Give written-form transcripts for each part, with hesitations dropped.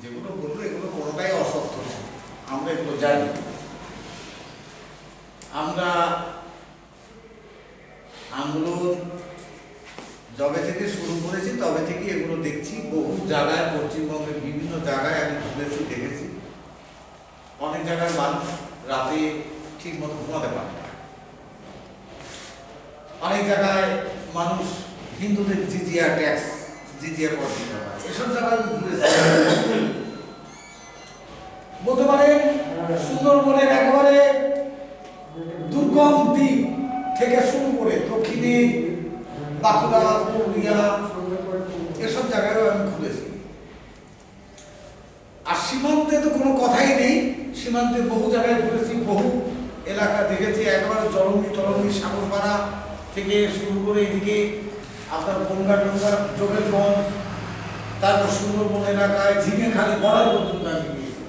যেগুলো বললো এগুলো কোনোটাই অসত্য, আমরা এগুলো জানি। আমরা আন্দোলন যবে থেকে শুরু করেছি তবে থেকে এগুলো দেখছি। বহু জায়গায়, পশ্চিমবঙ্গের বিভিন্ন জায়গায় আমি ঘুরেছি, দেখেছি। অনেক জায়গায় মানুষ রাতে ঠিক মতো ঘুমাতে পারে না। অনেক জায়গায় মানুষ হিন্দুদের জিজিয়া ট্যাক্স, জিজিয়া কর দিতে হয়। এসব জায়গায় ঘুরেছি। বলতে পারেন সুন্দরবনের একেবারে দুর্গম দ্বীপ থেকে শুরু করে দক্ষিণে বাঁকুড়া, পুরুলিয়া, এসব জায়গায়ও আমি ঘুরেছি। আর সীমান্তে তো কোনো কথাই নেই। সীমান্তে বহু জায়গায় ঘুরেছি, বহু এলাকা দেখেছি। একেবারে জলঙ্গি তলঙ্গি সাগরপাড়া থেকে শুরু করে এদিকে আপনার গঙ্গা টঙ্গা, যোগেরগঞ্জ, তারপর সুন্দরবন এলাকায় ঝিঙেখালি বর্ডার পর্যন্ত আমি গিয়েছি।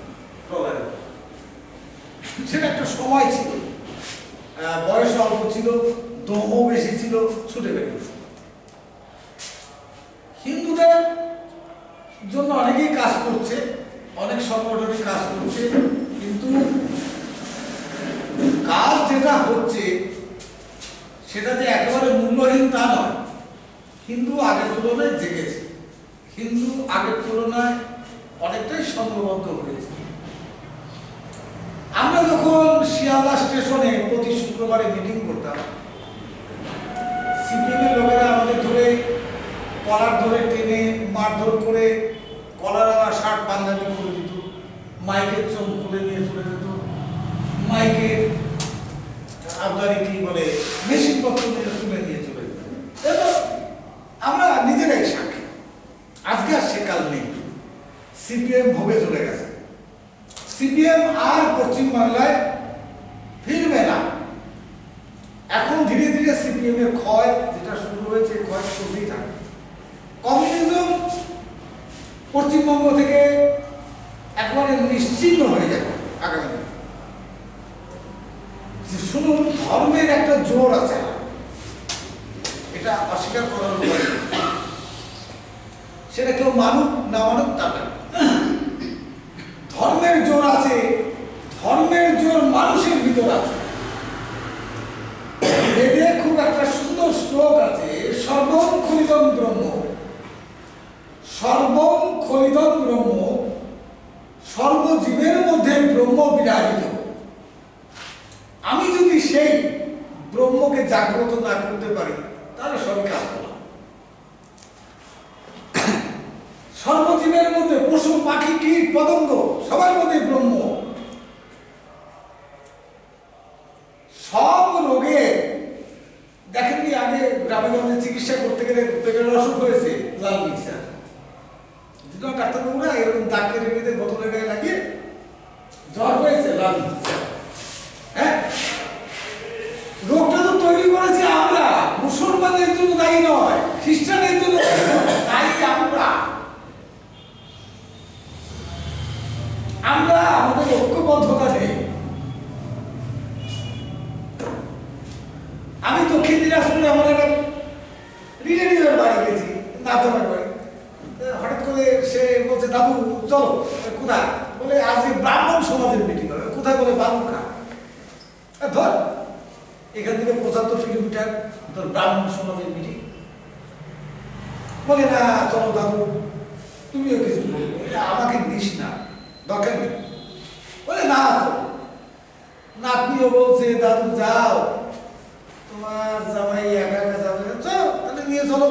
সেটা একটা সময় ছিল, বয়স অল্প ছিল, দমও বেশি ছিল, ছুটে বেরিয়েছে। হিন্দুদের জন্য অনেকেই কাজ করছে, অনেক সংগঠনে কাজ করছে, কিন্তু কাজ যেটা হচ্ছে সেটা যে একেবারে মূল্যহীন তা নয়। হিন্দু আগের তুলনায় জেগেছে, হিন্দু আগের তুলনায় অনেকটাই সংঘবদ্ধ হয়েছে। আমরা যখন শিয়ালদা স্টেশনে প্রতি শুক্রবারে মিটিং করতাম, সিপিএমের লোকেরা আমাদের ধরে কলার ধরে টেনে মারধর করে কলার শার্ট পাঞ্জাবি করে দিত, মাইকের চোখ খুলে নিয়ে চলে যেত, মাইকের আপনার কি বলে মেশিনপত্র তুলে নিয়ে চলে যেত। এবার আমরা নিজেরাই সাক্ষী। আজকে আর সে কাল নেই। সিপিএম ভোগে চলে গেছে। সিপিএম আর পশ্চিমবাংলায় ফিরবে না। এখন ধীরে ধীরে সিপিএম এর ক্ষয় যেটা শুরু হয়েছে, ক্ষয় চলতেই থাকে। কমিউনিজম পশ্চিমবঙ্গ থেকে একবারে নিশ্চিহ্ন হয়ে যাবে আগামী। শুনুন, ধর্মের একটা জোর আছে, এটা অস্বীকার করার উপায় নেই। সেটা কেউ মানুক না মানুক তা না, ধর্মের জোর আছে। ধর্মের জোর মানুষের ভিতর আছে। বেদে খুব একটা সুন্দর শ্লোক আছে, সর্বং খলিদং ব্রহ্ম, সর্বং খলিদং ব্রহ্ম, সর্বজীবের মধ্যে ব্রহ্ম বিরাজিত। আমি যদি সেই ব্রহ্মকে জাগ্রত না করতে পারি তাহলে সবই কাজ করলাম। সর্বজীবের মধ্যে, পশু পাখি কীট পতঙ্গ সবার মধ্যে ব্রহ্ম। সব রোগে দেখেননি, আগে গ্রামে গঞ্জে চিকিৎসা করতে গেলে পেটের অসুখ হয়েছে, লাল মিক্সার, ডাক্তারবাবুরা এরকম দাগ কেটে নিতে বোতলে গায়ে লাগিয়ে জ্বর হয়েছে, লাল মিক্সার। হ্যাঁ, রোগটা তো তৈরি করেছি আমরা, মুসলমানদের জন্য দায়ী নয়, খ্রিস্টানের জন্য দায়ী আমরা। আমরা আমাদের ঐক্যবদ্ধতা নেই। আমি দক্ষিণ দিনাজপুরে আমার একটা রিলেটিভের বাড়ি গেছি, নাতনের বাড়ি। হঠাৎ করে সে বলছে, দাদু চলো। কোথায়? বলে আজকে ব্রাহ্মণ সমাজের মিটিং হবে। কোথায়? বলে বালুরঘাট। ধর এখান থেকে 75 কিলোমিটার, ধর ব্রাহ্মণ সমাজের মিটিং। বলে না চলো দাদু, তুমিও কিছু আমাকে নিস না, দরকার নেই। বলে না, নাতনিও বলছে দাদু যাও, তোমার জামাই একা একা যাবে, চলো তাহলে নিয়ে চলো।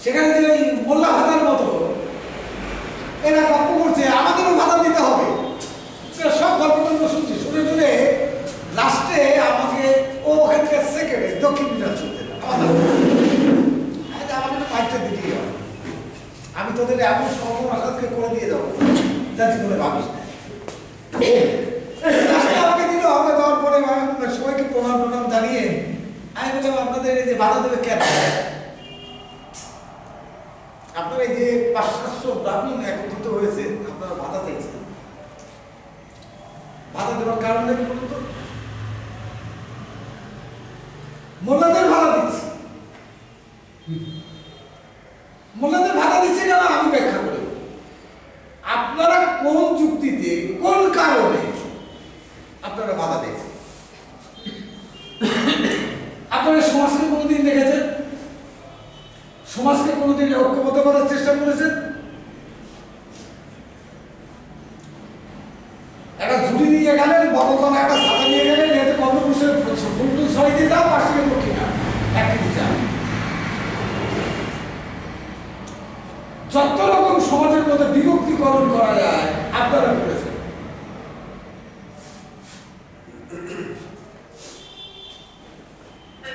সেখানে যে মোল্লা ভাতার মতো এরা গল্প করছে, আমাদেরও ভাতা দিতে হবে। সব গল্পগুলো শুনছি, শুনে শুনে লাস্টে আমাকে ওখান থেকে সেকেন্ডে দক্ষিণ দিনাজপুর আমাদের পাঁচটা দিতেই হবে। আমি তোদের এমন সর্বনাশকে করে দিয়ে যাবো যাতে করে ভাবিস না। আমাকে দিল, আমাকে দেওয়ার পরে সবাইকে প্রণাম জানিয়ে আমি বললাম, আপনাদের এই যে ভাতা দেবে কেন? আপনারা এই যে 500-700 ব্রাহ্মণ একত্রিত হয়েছে, আপনারা ভাতা চাইছেন, ভাতা দেওয়ার কারণ কি বলুন তো? মোল্লাদের ভাতা দিচ্ছে। মোল্লাদের ভাতা দিচ্ছে কেন আমি ব্যাখ্যা করি। চেষ্টা করেছেন? একটা ঝুড়ি নিয়ে গেলেন, বড়তলা একটা ছাতা নিয়ে গেলেন, এতে কর্মপুরুষের ফুল ছয় দিয়ে দাও, পাশ থেকে দক্ষিণা একটি চাল। যত রকম সমাজের মধ্যে বিভক্তিকরণ করা যায় আপনারা করেছেন।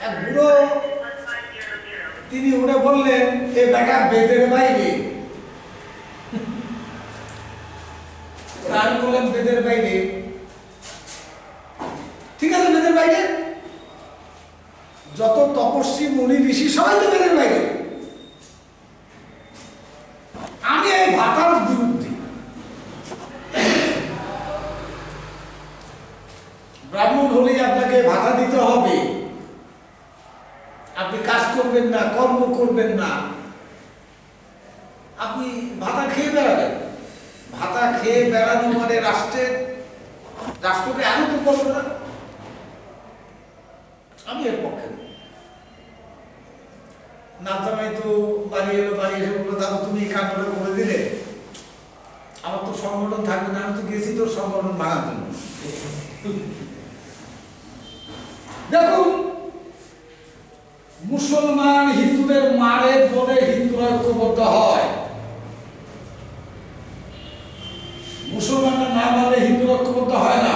এক বুড়ো তিনি উঠে বললেন, এ বেটা বেদের বাইরে। আমি বললাম বেদের বাইরে, ঠিক আছে বেদের বাইরে, যত তপস্বী মুনি ঋষি সবাই তো বেদের বাইরে। আমি এই ভাতার বিরুদ্ধে। ব্রাহ্মণ হলেই আপনাকে ভাতা দিতে হবে, আপনি কাজ করবেন না, কর্ম করবেন না, আপনি ভাতা খেয়ে বেড়াবেন। ভাতা খেয়ে বেড়ানো মানে রাষ্ট্রকে আরো তো করবে না। আমি এর পক্ষে না। জামাই তো বাড়ি এলো, বাড়ি এসে বললো, দাদা তুমি এই কাণ্ডটা করে দিলে, আমার তো সংগঠন থাকবে না, আমি তো গেছি তোর সংগঠন ভাঙার জন্য। দেখুন, মুসলমান হিন্দুদের মারে বলে হিন্দুরা ঐক্যবদ্ধ হয়, মুসলমানরা না মারলে হিন্দু ঐক্যবদ্ধ হয় না।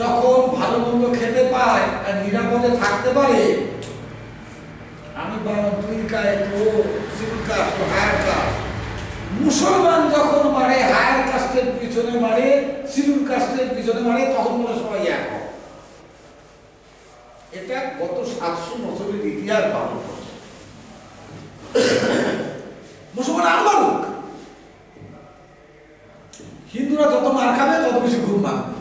যখন ভালো মন্দ খেতে পায় আর নিরাপদে থাকতে পারে, আমি মুসলমান যখন মারে হায়ার কাস্টের পিছনে মারে, শিডিউল কাস্টের পিছনে মারে, তখন মনে সবাই এক হয়। এটা গত 700 বছরের ইতিহাস পালন করছে। মুসলমান আর মারুক, হিন্দুরা যত মার খাবে তত বেশি ঘুম ভাঙবে।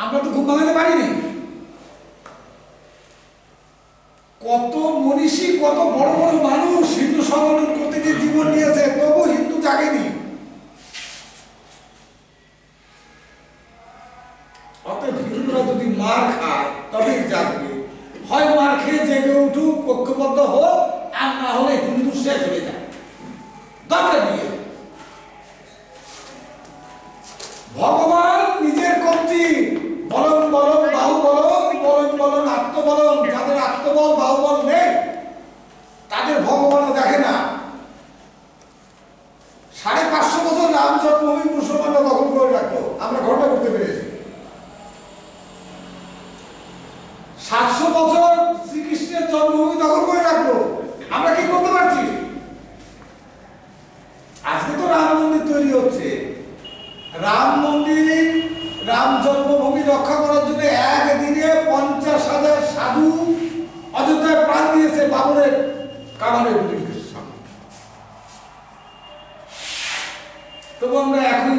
আমরা তো ঘুম ভাঙাতে পারিনি। কত মনীষী, কত বড় বড় মানুষ হিন্দু সংগঠন করতে গিয়ে জীবন নিয়েছে, তবু হিন্দু জাগেনি। অতএব হিন্দুরা যদি মার খায় তবে জাগবে। হয় মার খেয়ে জেগে উঠুক, ঐক্যবদ্ধ হোক, আর না হলে হিন্দু শেষ হয়ে যায়। দরকার নিয়ে ভগবান নিজের কর্তৃ বলন বলন বাহুবলন, বলন বলন আত্মবলন। যাদের আত্মবল বাহুবল নেই তাদের ভগবানও দেখে না। 550 বছর রাম জন্মভূমি মুসলমানরা দখল করে রাখতো, আমরা ঘটনা করতে পেরেছি। 700 বছর শ্রীকৃষ্ণের জন্মভূমি দখল করে রাখলো, আমরা কি করতে পারছি? আজকে তো রাম মন্দির তৈরি হচ্ছে। রাম মন্দির, রাম জন্মভূমি রক্ষা করার জন্য একদিনে 50,000 সাধু অযোধ্যায় প্রাণ দিয়েছে বাবরের কামানের বিরুদ্ধে। তবু আমরা এখন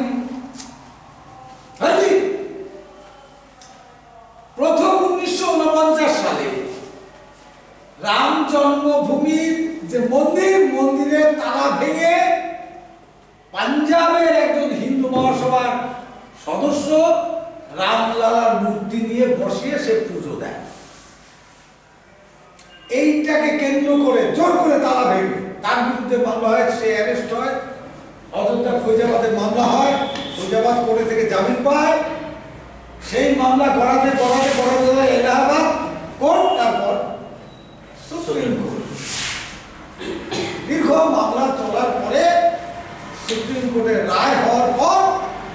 প্রথম 1949 সালে রাম জন্মভূমির যে মন্দিরের তালা ভেঙে পাঞ্জাবের একজন হিন্দু মহাসভার সদস্য রামলালার মূর্তি নিয়ে বসিয়ে সে পুজো দেয়। এইটাকে কেন্দ্র করে জোর করে তালা ভেঙে তার বিরুদ্ধে মামলা হয়, সে অ্যারেস্ট হয়। অযোধ্যা ফৈজাবাদে মামলা হয়, ফৈজাবাদ কোর্ট থেকে জামিন পায়। সেই মামলা গড়াতে এলাহাবাদ কোর্ট, তারপর সুপ্রিম কোর্ট। দীর্ঘ মামলা চলার পরে সুপ্রিম কোর্টের রায় হওয়ার পর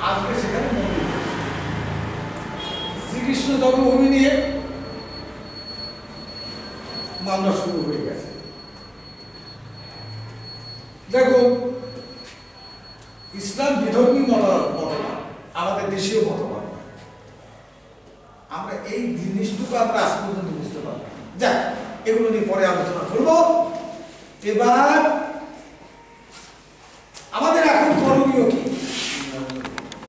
আজকে সেখানে মন্দির শ্রীকৃষ্ণ জন্মভূমি নিয়ে মামলা শুরু হয়ে গেছে। দেখো, ইসলাম বিধর্মী মতবাদ, আমাদের দেশীয় মতবাদ। আমরা এই জিনিসটুকু আমরা আজ পর্যন্ত বুঝতে পারবো। যাক, এগুলো নিয়ে পরে আলোচনা করবো। এবার